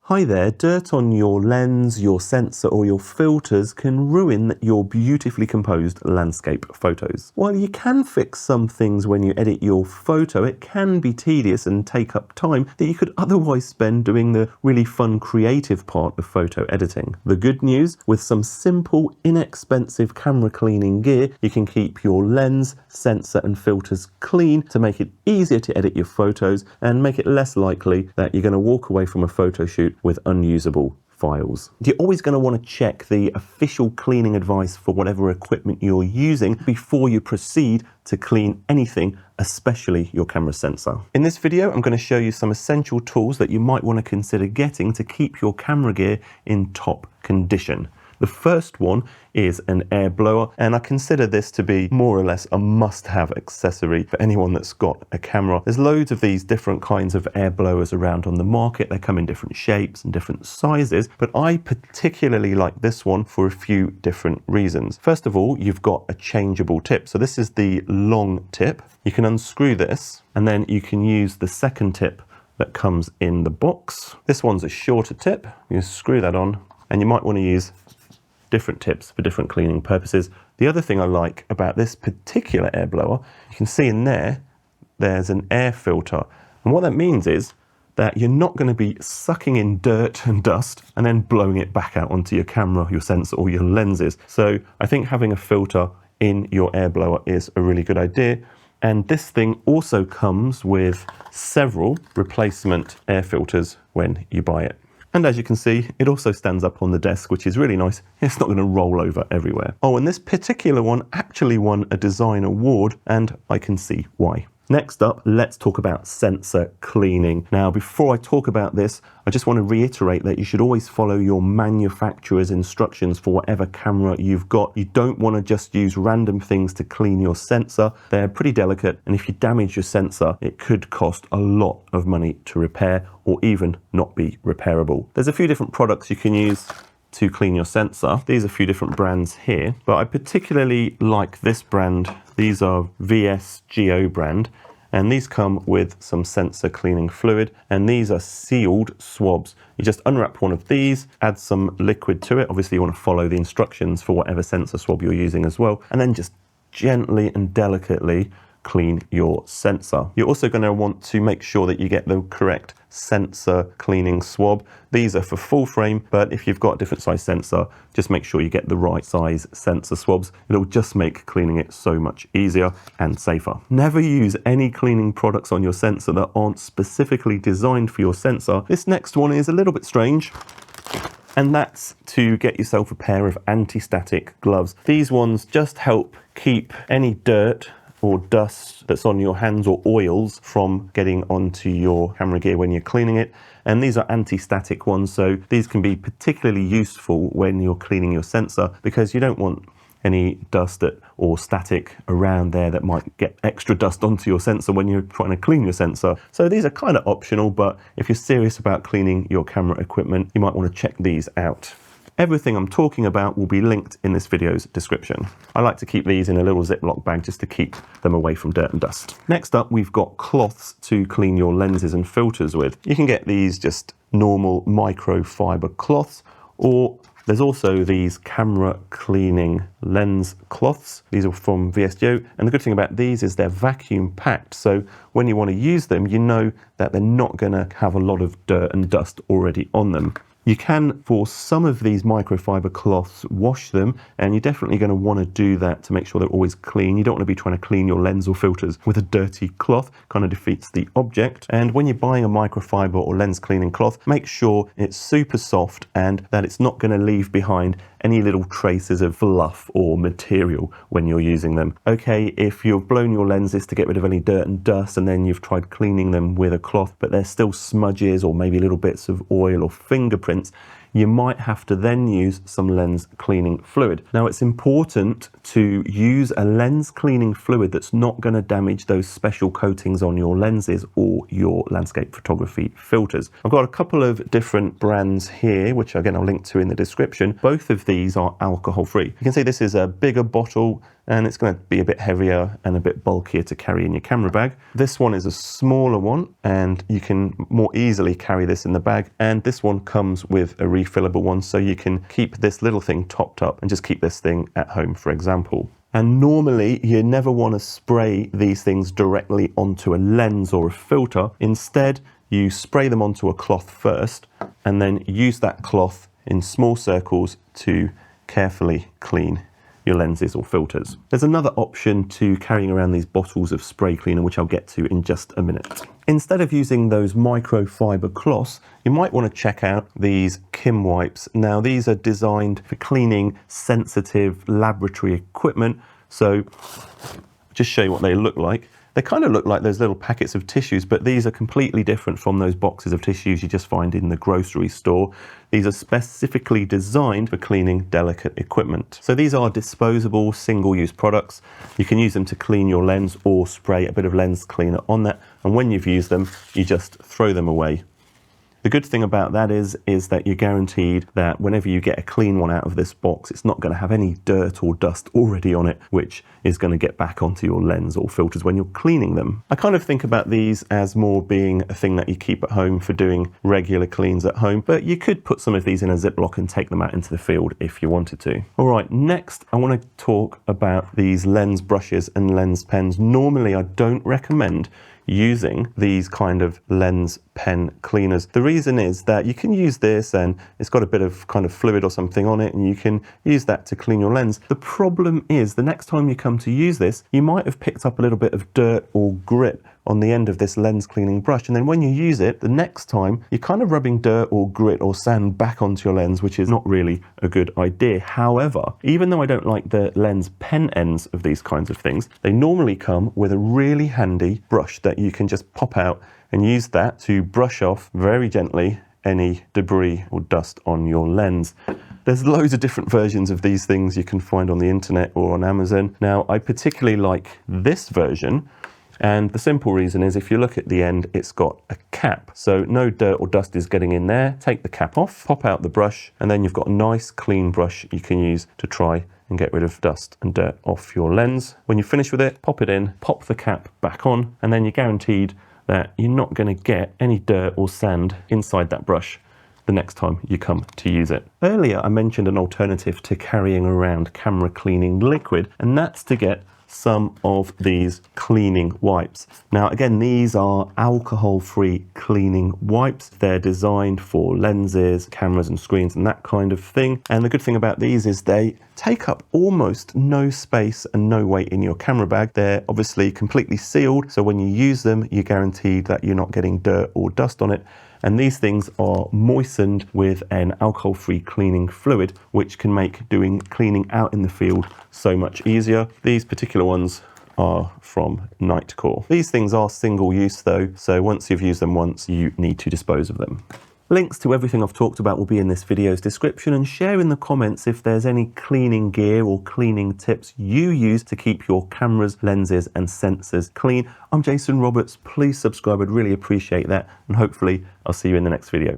Hi there, dirt on your lens, your sensor or your filters can ruin your beautifully composed landscape photos. While you can fix some things when you edit your photo, it can be tedious and take up time that you could otherwise spend doing the really fun creative part of photo editing. The good news, with some simple, inexpensive camera cleaning gear, you can keep your lens, sensor and filters clean to make it easier to edit your photos and make it less likely that you're going to walk away from a photo shoot with unusable files. You're always going to want to check the official cleaning advice for whatever equipment you're using before you proceed to clean anything, especially your camera sensor. In this video, I'm going to show you some essential tools that you might want to consider getting to keep your camera gear in top condition. The first one is an air blower, and I consider this to be more or less a must-have accessory for anyone that's got a camera. There's loads of these different kinds of air blowers around on the market. They come in different shapes and different sizes, but I particularly like this one for a few different reasons. First of all, you've got a changeable tip. So this is the long tip. You can unscrew this, and then you can use the second tip that comes in the box. This one's a shorter tip. You screw that on, and you might want to use different tips for different cleaning purposes. The other thing I like about this particular air blower, you can see in there, there's an air filter. And what that means is that you're not going to be sucking in dirt and dust and then blowing it back out onto your camera, your sensor or your lenses. So I think having a filter in your air blower is a really good idea. And this thing also comes with several replacement air filters when you buy it. And as you can see, it also stands up on the desk, which is really nice. It's not going to roll over everywhere. Oh, and this particular one actually won a design award, and I can see why. Next up, let's talk about sensor cleaning. Now, before I talk about this, I just want to reiterate that you should always follow your manufacturer's instructions for whatever camera you've got. You don't want to just use random things to clean your sensor. They're pretty delicate, and if you damage your sensor, it could cost a lot of money to repair or even not be repairable. There's a few different products you can use to clean your sensor. These are a few different brands here, but I particularly like this brand. These are VSGO brand, and these come with some sensor cleaning fluid, and these are sealed swabs. You just unwrap one of these, add some liquid to it. Obviously you want to follow the instructions for whatever sensor swab you're using as well, and then just gently and delicately clean your sensor. You're also going to want to make sure that you get the correct sensor cleaning swab. These are for full frame, but if you've got a different size sensor, just make sure you get the right size sensor swabs. It'll just make cleaning it so much easier and safer. Never use any cleaning products on your sensor that aren't specifically designed for your sensor. This next one is a little bit strange, and that's to get yourself a pair of anti-static gloves. These ones just help keep any dirt or dust that's on your hands or oils from getting onto your camera gear when you're cleaning it. And these are anti-static ones, so these can be particularly useful when you're cleaning your sensor because you don't want any dust or static around there that might get extra dust onto your sensor when you're trying to clean your sensor. So these are kind of optional, but if you're serious about cleaning your camera equipment, you might want to check these out. Everything I'm talking about will be linked in this video's description. I like to keep these in a little Ziploc bag just to keep them away from dirt and dust. Next up, we've got cloths to clean your lenses and filters with. You can get these just normal microfiber cloths, or there's also these camera cleaning lens cloths. These are from VSGO, and the good thing about these is they're vacuum packed, so when you want to use them, you know that they're not going to have a lot of dirt and dust already on them. You can, for some of these microfiber cloths, wash them, and you're definitely going to want to do that to make sure they're always clean. You don't want to be trying to clean your lens or filters with a dirty cloth. Kind of defeats the object. And when you're buying a microfiber or lens cleaning cloth, make sure it's super soft and that it's not going to leave behind any little traces of fluff or material when you're using them. Okay, if you've blown your lenses to get rid of any dirt and dust and then you've tried cleaning them with a cloth, but there's still smudges or maybe little bits of oil or fingerprints, you might have to then use some lens cleaning fluid. Now, it's important to use a lens cleaning fluid that's not going to damage those special coatings on your lenses or your landscape photography filters. I've got a couple of different brands here, which again I'll link to in the description. Both of these are alcohol free. You can see this is a bigger bottle and it's going to be a bit heavier and a bit bulkier to carry in your camera bag. This one is a smaller one, and you can more easily carry this in the bag, and this one comes with a refillable one, so you can keep this little thing topped up and just keep this thing at home, for example. And normally you never want to spray these things directly onto a lens or a filter. Instead, you spray them onto a cloth first, and then use that cloth in small circles to carefully clean your lenses or filters. There's another option to carrying around these bottles of spray cleaner, which I'll get to in just a minute. Instead of using those microfiber cloths, you might want to check out these Kim wipes. Now, these are designed for cleaning sensitive laboratory equipment. So just show you what they look like. They kind of look like those little packets of tissues, but these are completely different from those boxes of tissues you just find in the grocery store. These are specifically designed for cleaning delicate equipment. So these are disposable, single-use products. You can use them to clean your lens or spray a bit of lens cleaner on that. And when you've used them, you just throw them away. The good thing about that is that you're guaranteed that whenever you get a clean one out of this box, it's not going to have any dirt or dust already on it, which is going to get back onto your lens or filters when you're cleaning them. I kind of think about these as more being a thing that you keep at home for doing regular cleans at home, but you could put some of these in a Ziploc and take them out into the field if you wanted to. All right, next I want to talk about these lens brushes and lens pens. Normally I don't recommend using these kind of lens pen cleaners. The reason is that you can use this and it's got a bit of kind of fluid or something on it, and you can use that to clean your lens. The problem is the next time you come to use this, you might have picked up a little bit of dirt or grit on the end of this lens cleaning brush, and then when you use it, the next time you're kind of rubbing dirt or grit or sand back onto your lens, which is not really a good idea. However, even though I don't like the lens pen ends of these kinds of things, they normally come with a really handy brush that you can just pop out and use that to brush off very gently any debris or dust on your lens. There's loads of different versions of these things you can find on the internet or on Amazon. Now, I particularly like this version, and the simple reason is if you look at the end, it's got a cap. So no dirt or dust is getting in there. Take the cap off, pop out the brush, and then you've got a nice clean brush you can use to try and get rid of dust and dirt off your lens. When you finish with it, pop it in, pop the cap back on, and then you're guaranteed that you're not going to get any dirt or sand inside that brush the next time you come to use it. Earlier, I mentioned an alternative to carrying around camera cleaning liquid, and that's to get some of these cleaning wipes. Now, again, these are alcohol-free cleaning wipes. They're designed for lenses, cameras and screens and that kind of thing. And the good thing about these is they take up almost no space and no weight in your camera bag. They're obviously completely sealed, so when you use them, you're guaranteed that you're not getting dirt or dust on it. And these things are moistened with an alcohol-free cleaning fluid, which can make doing cleaning out in the field so much easier. These particular ones are from Nightcore. These things are single use though, so once you've used them once, you need to dispose of them. Links to everything I've talked about will be in this video's description, and share in the comments if there's any cleaning gear or cleaning tips you use to keep your cameras, lenses and sensors clean. I'm Jason Roberts. Please subscribe. I'd really appreciate that, and hopefully I'll see you in the next video.